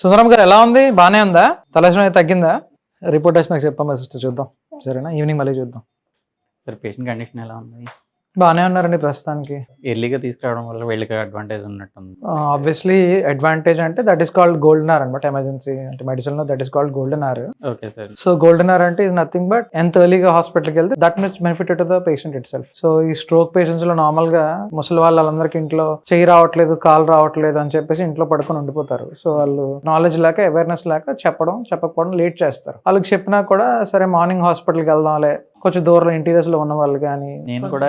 సుందరం గారు ఎలా ఉంది? బానే ఉందా? తలస్రం అయితే తగ్గిందా? రిపోర్ట్ వచ్చి నాకు చెప్పమ్మా సిస్టర్, చూద్దాం. సరేనా? ఈవినింగ్ మళ్ళీ చూద్దాం. సార్ పేషెంట్ కండిషన్ ఎలా ఉంది? బానే ఉన్నారండి ప్రస్తుతానికి. ఎర్లీగా తీసుకురావడం వల్ల వీళ్ళకి అడ్వాంటేజ్ ఉన్నట్టుంది. ఆబ్వియస్లీ అడ్వాంటేజ్ అంటే that is called golden hour అనమాట. ఎమర్జెన్సీ అంటే మెడిసిన్ లో that is called golden hour. Okay sir. So golden hour అంటే ఇస్ నథింగ్ బట్ ఎంత ఎర్లీగా హాస్పిటల్కి వెళ్తే that much benefit to the patient itself. So ఈ స్ట్రోక్ పేషెంట్స్ లో నార్మల్ గా ముసలి వాళ్ళందరికీ ఇంట్లో చెయ్యి రావట్లేదు, కాలు రావట్లేదు అని చెప్పేసి ఇంట్లో పడుకొని ఉండిపోతారు. సో వాళ్ళు నాలెడ్జ్ లేక, అవేర్నెస్ లేక చెప్పకపోవడం లేట్ చేస్తారు. వాళ్ళకి చెప్పినా కూడా సరే మార్నింగ్ హాస్పిటల్కి వెళ్దాంలే, కొంచెం దూరంలో ఇంటీరియర్స్ లో ఉన్న వాళ్ళు కానీ. నేను కూడా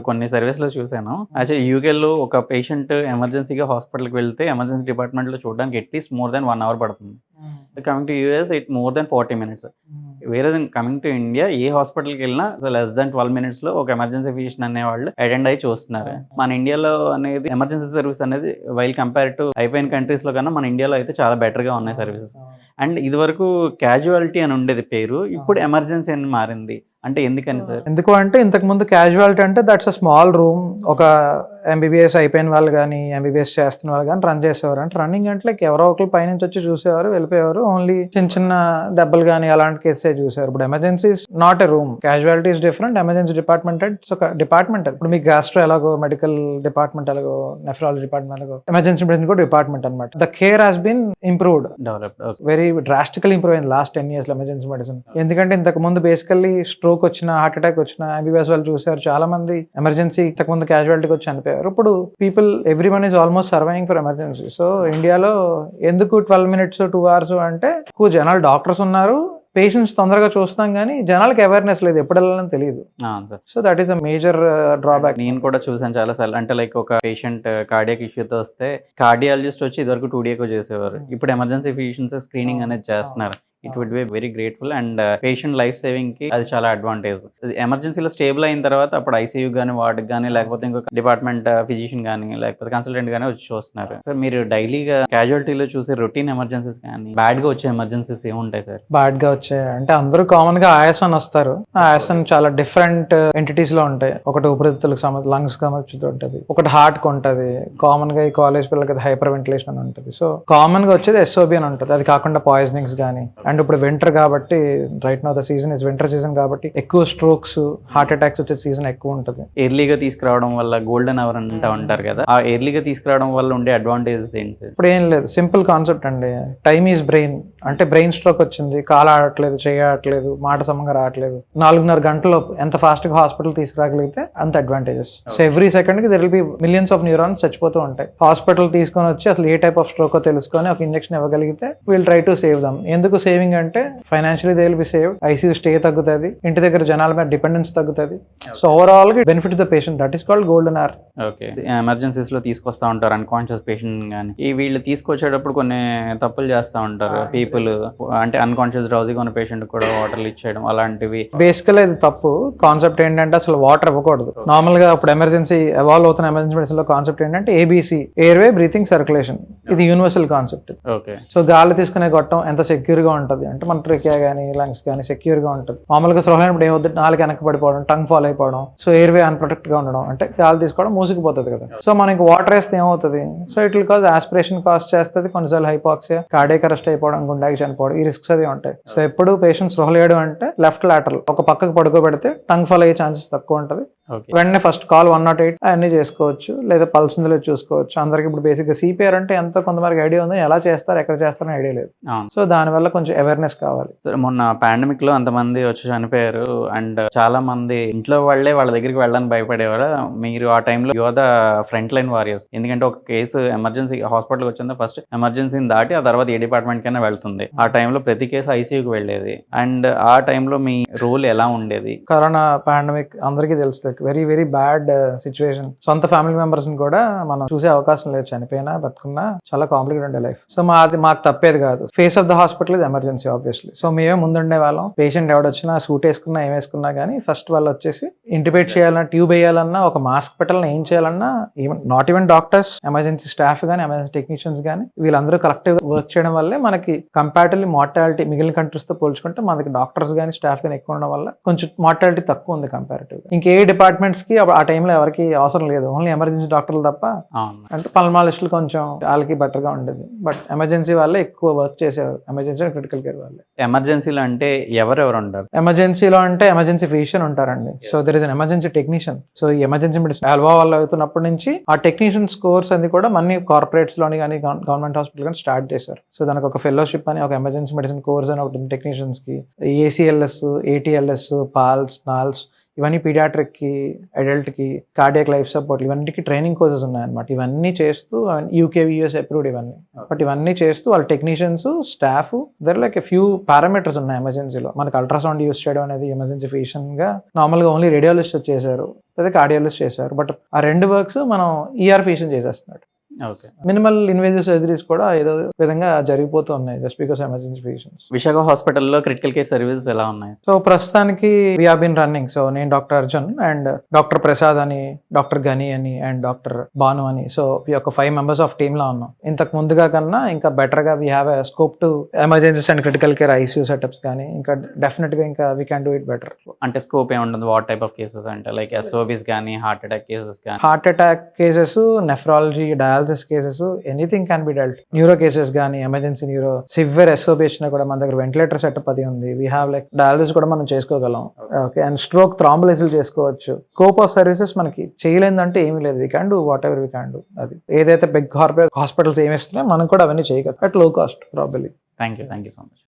కొన్ని సర్వీస్ లో చూసాను. యాక్చువల్లీ యూకేలో ఒక పేషెంట్ ఎమర్జెన్సీగా హాస్పిటల్కి వెళ్తే ఎమర్జెన్సీ డిపార్ట్మెంట్ లో చూడడానికి అట్లీస్ట్ మోర్ దెన్ 1 అవర్ పడుతుంది. Coming to US it more than 40 minutes. వేరే కమింగ్ టు ఇండియా ఏ హాస్పిటల్కి వెళ్ళినా లెస్ దెన్ 12 minutes లో ఒక ఎమర్జెన్సీ ఫిజిషియన్ అనేవాళ్ళు అటెండ్ అయ్యి చూస్తున్నారు. మన ఇండియాలో అనేది ఎమర్జెన్సీ సర్వీస్ అనేది వైల్ కంపేర్ టు అయిపోయిన కంట్రీస్ లో కన్నా మన ఇండియాలో అయితే చాలా బెటర్ గా ఉన్నాయి సర్వీసెస్. అండ్ ఇది వరకు క్యాజువాలిటీ అని ఉండేది పేరు, ఇప్పుడు ఎమర్జెన్సీ అని మారింది. అంటే ఎందుకని సార్? ఎందుకు అంటే ఇంతకు ముందు క్యాజువాలిటీ అంటే దట్స్ అ స్మాల్ రూమ్, ఒక ఎంబీబీఎస్ అయిపోయిన వాళ్ళు కానీ ఎంబీబీఎస్ చేస్తున్న వాళ్ళు కానీ రన్ చేసేవారు. అంటే రన్నింగ్ అంటే లైక్ ఎవరో ఒకరు పైనుంచి వచ్చి చూసేవారు, వెళ్ళిపోయేవారు. ఓన్లీ చిన్న చిన్న దెబ్బలు కానీ అలాంటి కేసే చూసారు. ఇప్పుడు emergency not a room, casualty is different. Emergency department అంటే ఒక డిపార్ట్మెంట్. అది ఇప్పుడు మీకు గ్యాస్ట్రో ఎలాగో, మెడికల్ డిపార్ట్మెంట్ ఎలాగో, నెఫ్రాలజీ డిపార్ట్మెంట్ ఎలాగో, ఎమర్జెన్సీ మెడిసిన్ కూడా డిపార్ట్మెంట్ అనమాట. The care has been improved, developed, very drastical improve అయింది లాస్ట్ 10 years లో ఎమర్జెన్సీ మెడిసిన్. ఎందుకంటే ఇంతకు ముందు బేసికల్లీ స్ట్రోక్ వచ్చిన, హార్ట్ అటాక్ వచ్చిన ఎంబీబీఎస్ వాళ్ళు చూసారు. చాలా మంది ఎమర్జెన్సీ ఇంతకు ముందు క్యాజువాలిటీకి వచ్చి చనిపోయారు. ఇప్పుడు people everyone is almost surviving for emergency. So ఇండియాలో ఎందుకు 12 minutes 2 hours అంటే ఎక్కువ జనాలు డాక్టర్స్ ఉన్నారు, పేషెంట్స్ తొందరగా చూస్తాం కానీ జనాలకి అవేర్నెస్ లేదు, ఎప్పుడు వెళ్ళాలని తెలియదు. So that is a major drawback. నేను కూడా చూసాను చాలా సార్లు. అంటే లైక్ ఒక పేషెంట్ కార్డియాక్ ఇష్యూతో వస్తే కార్డియాలజిస్ట్ వచ్చి ఇదివరకు 2 days చేసేవారు, ఇప్పుడు ఎమర్జెన్సీ ఫిజిషియన్స్ స్క్రీనింగ్ అనేది చేస్తున్నారు. It would be very grateful and patient life saving కి అది చాలా అడ్వాంటేజ్. ఎమర్జెన్సీలో స్టేబుల్ అయిన తర్వాత అప్పుడు ఐసీయూ కానీ, వార్డ్ కానీ, లేకపోతే ఇంకొక డిపార్ట్మెంట్ ఫిజిషియన్ కానీ, లేకపోతే కన్సల్టెంట్ కానీ వచ్చి చూస్తున్నారు. సార్ మీరు డైలీగా క్యాజువాలిటీలో చూసే రొటీన్ ఎమర్జెన్సీస్ కానీ, బ్యాడ్ గా వచ్చే ఎమర్జెన్సీస్ ఏముంటాయి సార్? బ్యాడ్ గా వచ్చాయి అంటే అందరూ కామన్ గా ఆయాసం వస్తారు. ఆయాసం చాలా డిఫరెంట్ ఎంటిటీస్ లో ఉంటాయి. ఒకటి ఊపిరితిత్తులకు సంబంధించి, లంగ్స్ కి సంబంధించి ఉంటుంది, ఒకటి హార్ట్ కి ఉంటుంది. కామన్ గా ఈ కాలేజ్ పిల్లలకి హైపర్ వెంటిలేషన్ అని ఉంటుంది. సో కామన్ గా వచ్చేది ఎస్ఓబి అని ఉంటుంది. అది కాకుండా పాయిజనింగ్స్ కానీ. అండ్ ఇప్పుడు వింటర్ కాబట్టి, right now the season is winter season కాబట్టి ఎక్కువ స్ట్రోక్స్, హార్ట్ అటాక్స్ వచ్చే సీజన్ ఎక్కువ ఉంటుంది. ఎర్లీగా తీసుకురావడం వల్ల గోల్డెన్ అవర్ అంటూ ఉంటారు కదా, ఆ ఎర్లీగా తీసుకురావడం వల్ల ఉండే అడ్వాంటేజెస్ ఏంటి సార్? ఇప్పుడు ఏం లేదు, సింపుల్ కాన్సెప్ట్ అండి. Time is brain. అంటే బ్రెయిన్ స్ట్రోక్ వచ్చింది, కాలు ఆడట్లేదు, చేయట్లేదు, మాట సమంగా రావట్లేదు, 4.5 గంటల్లో ఎంత ఫాస్ట్ గా హాస్పిటల్ తీసుకురాగలిగితే అంత అడ్వాంటేజెస్. సో ఎవ్రీ సెకండ్ కి there will be millions of neurons చచ్చిపోతూ ఉంటాయి. హాస్పిటల్ తీసుకొని వచ్చి అసలు ఏ టైప్ ఆఫ్ స్ట్రోక్ తెలుసుకొని ఒక ఇంజెక్షన్ ఇవ్వగలిగితే will try to save them. ఎందుకు సేవింగ్ అంటే financially they will be saved, ICU stay తగ్గుతుంది, ఇంటి దగ్గర జనాల మీద డిపెండెన్స్ తగ్గుతుంది. సో ఓవరాల్ గా benefit the patient. That is called golden hour. Okay, emergencies లో తీసుకొస్తా ఉంటారు అన్కాన్షియస్ పేషెంట్ కానీ. ఈ వీళ్ళు తీసుకొచ్చేటప్పుడు కొన్ని తప్పులు చేస్తూ ఉంటారు పీపుల్. అంటే అన్కాన్షియస్ డ్రౌజీగా ఉన్న పేషెంట్ కూడా వాటర్లు ఇచ్చేయడం అలాంటివి. బేసికల్ ఇది తప్పు. కాన్సెప్ట్ ఏంటంటే అసలు వాటర్ ఇవ్వకూడదు. నార్మల్ గా ఇప్పుడు ఎమర్జెన్సీ ఎవాల్వ్ అవుతున్న ఎమర్జెన్సీ మెడిసిన్ లో కాన్సెప్ట్ ఏంటంటే ఏబీసీ, ఎయిర్వే, బ్రీతింగ్, సర్క్యులేషన్. ఇది యూనివర్సల్ కాన్సెప్ట్. ఓకే. సో గాలి తీసుకునే గొట్టం ఎంత సెక్యూర్ గా ఉంటుంది అంటే మన ట్రికియా కానీ, లంగ్స్ కానీ సెక్యూర్ గా ఉంటుంది. మామూలుగా స్లోహైనప్పుడు ఏమవుతుంది, నాలుగు వెనక్కి పడిపోవడం, టంగ్ ఫాల్ అయిపోవడం, సో ఎయిర్వే అన్ప్రొటెక్ట్ గా ఉండడం, అంటే గాలి తీసుకోవడం మూసుకుపోతుంది కదా. సో మనకి వాటర్ వేస్తే ఏమవుతుంది, so it will cause aspiration cause చేస్తుంది, కొన్నిసార్లు హైపాక్సియా, కార్డియాక్ అరెస్ట్ అయిపోవడం, గుండెకి చనిపోవడం, ఈ రిస్క్స్ అది ఉంటాయి. సో ఎప్పుడు పేషెంట్స్ స్లోహలేయడం అంటే లెఫ్ట్ లాటరల్ ఒక పక్కకు పడుకోబెడితే టంగ్ ఫాల్ అయ్యే ఛాన్సెస్ తక్కువ ఉంటుంది. వెంటనే ఫస్ట్ కాల్ 108 అన్ని చేసుకోవచ్చు, లేదా పల్స్ ఉందో చూసుకోవచ్చు. అందరికి ఇప్పుడు బేసిక్ గా సిపిఆర్ అంటే ఎంతో కొంతమందికి ఐడియా ఉంది, ఎలా చేస్తారు, ఎక్కడ చేస్తారని ఐడియా లేదు. సో దానివల్ల కొంచెం అవేర్నెస్ కావాలి. మొన్న పాండమిక్ లో అంతమంది వచ్చి చనిపోయారు అండ్ చాలా మంది ఇంట్లో వాళ్ళే వాళ్ళ దగ్గరికి వెళ్ళడానికి భయపడేవారు. మీరు ఆ టైంలో you are the front line warriors. ఎందుకంటే ఒక కేసు ఎమర్జెన్సీ హాస్పిటల్కి వచ్చిందా ఫస్ట్ ఎమర్జెన్సీని దాటి ఆ తర్వాత ఏ డిపార్ట్మెంట్ కైనా వెళ్తుంది. ఆ టైంలో ప్రతి కేసు ఐసీయూకి వెళ్ళేది. అండ్ ఆ టైంలో మీ రోల్ ఎలా ఉండేది? కరోనా పాండమిక్ అందరికీ తెలుస్తుంది, వెరీ వెరీ బ్యాడ్ సిచ్యువేషన్. సొంత ఫ్యామిలీ మెంబర్స్ ని కూడా మనం చూసే అవకాశం లేదు, చనిపోయినా బతుకున్నా చాలా కాంప్లికేట్ ఉండే లైఫ్. సో మాకు తప్పేది కాదు. ఫేస్ ఆఫ్ ద హాస్పిటల్ ఇది ఎమర్జెన్సీ ఆబ్వియస్లీ. సో మేమే ముందుండే వాళ్ళం. పేషెంట్ ఎవడొచ్చినా సూట్ వేసుకున్నా ఏం వేసుకున్నా కానీ ఫస్ట్ వాళ్ళు వచ్చేసి ఇంటిబేట్ చేయాలన్నా, ట్యూబ్ వేయాలన్నా, ఒక మాస్క్ పెట్టాలన్నా, ఏం చేయాలన్నా, not even doctors, emergency staff కానీ, ఎమర్జెన్సీ టెక్నీషియన్స్ కానీ వీళ్ళందరూ కలెక్టివ్ వర్క్ చేయడం వల్లే మనకి కంపారిటివ్లీ మార్టాలిటీ మిగిలిన కంట్రీస్ తో పోల్చుకుంటే మనకి డాక్టర్స్ కానీ, స్టాఫ్ కానీ ఎక్కువ ఉండడం వల్ల కొంచెం మార్టాలిటీ తక్కువ ఉంది కంపారిటివ్. ఇంకే డిపార్ట్మెంట్ డిపార్ట్మెంట్స్ కి ఆ టైంలో ఎవరికి అవసరం లేదు, ఓన్లీ ఎమర్జెన్సీ డాక్టర్లు తప్ప. అవును. అంటే పల్మాలజిస్టులు కొంచెం వాళ్ళకి బెటర్ గా ఉండేది, బట్ ఎమర్జెన్సీ వాళ్ళే ఎక్కువ వర్క్ చేసేవారు, ఎమర్జెన్సీ అండ్ క్రిటికల్ కేర్ వాళ్ళే. ఎమర్జెన్సీలో అంటే ఎవరెవరు ఉంటారు? ఎమర్జెన్సీలో అంటే ఎమర్జెన్సీ ఫిజిషియన్ ఉంటారండి, so there is an emergency technician. So ఈ ఎమర్జెన్సీ మెడిసిన్ అల్వా వాళ్ళు అవుతున్నప్పటి నుంచి ఆ టెక్నీషియన్స్ కోర్స్ అది కూడా మన కార్పొరేట్స్ లోని కానీ గవర్నమెంట్ హాస్పిటల్ కానీ స్టార్ట్ చేశారు. సో దానికి ఒక ఫెలోషిప్ అని, ఒక ఎమర్జెన్సీ మెడిసిన్ కోర్స్ అని ఒకటి టెక్నీషియన్స్ కి, ఏసీఎల్ఎస్, ఏటీఎల్ఎస్, పాల్స్, నాల్స్, ఇవన్నీ పీడియాట్రిక్ కి, అడల్ట్ కి, కార్డియాక్ లైఫ్ సపోర్ట్, ఇవన్నిటికి ట్రైనింగ్ కోర్సెస్ ఉన్నాయన్నమాట. ఇవన్నీ చేస్తూ యూకే యూఎస్ అప్రూవ్డ్ ఇవన్నీ, బట్ ఇవన్నీ చేస్తూ వాళ్ళ technicians, staff, there like few parameters ఉన్నాయి ఎమర్జెన్సీలో. మనకి అల్ట్రాసౌండ్ యూస్ చేయడం అనేది ఎమర్జెన్సీ ఫిజిషియన్ గా నార్మల్గా ఓన్లీ రేడియాలజిస్ట్ చేశారు లేదా కార్డియాలజిస్ట్ చేశారు, బట్ ఆ రెండు వర్క్స్ మనం ఈఆర్ ఫిజిషియన్ చేసేస్తున్నాడు. ఓకే. మినిమల్ ఇన్వేజివ్ సర్జరీస్ కూడా ఏదో విధంగా జరిగిపోతూ ఉన్నాయి just because emergency physicians. Visakha హాస్పిటల్లో క్రిటికల్ కేర్ సర్వీసెస్ ఎలా ఉన్నాయి? సో ప్రస్తుతానికి we have been running. So నేను doctor Arjun and doctor Prasad అని, డాక్టర్ గని అని అండ్ డాక్టర్ భాను అని, సో ఈ యొక్క 5 members ఆఫ్ టీమ్ లా ఉన్నాం. ఇంతకు ముందుగా కన్నా ఇంకా బెటర్ గా we have a scope to emergencies and critical care ICU setups కానీ ఇంకా డెఫినెట్ గా ఇంకా we can do it better. అంటే స్కోప్ ఏముంటుంది? వాట్ టైప్ ఆఫ్ కేసెస్ అంటే లైక్ ఎస్ఓబీస్ కానీ, హార్ట్ అటాక్ కేసెస్ కానీ? Heart attack cases, nephrology, dialysis cases, anything can be dwelt. Neuro cases కానీ, ఎమర్జెన్సీ న్యూరో, సివియర్ ఎస్ఓబీ వచ్చినా కూడా మన దగ్గర వెంటిలేటర్ సెటప్ అది ఉంది. వీ హ్యావ్ లైక్ డయాలసిస్ కూడా మనం చేసుకోగలం. ఓకే, అండ్ స్ట్రోక్, థ్రాంబోలైసిస్ చేసుకోవచ్చు. స్కోప్ ఆఫ్ సర్వీసెస్ మనకి చేయలేదంటే ఏమీ లేదు, we can do what ever we can do. అది ఏదైతే బిగ్ కార్పొరేట్ హాస్పిటల్స్ ఏమి ఇస్తున్నాయో మనం కూడా అవన్నీ చేయగలం అట్ లో cost probably. Thank you so much.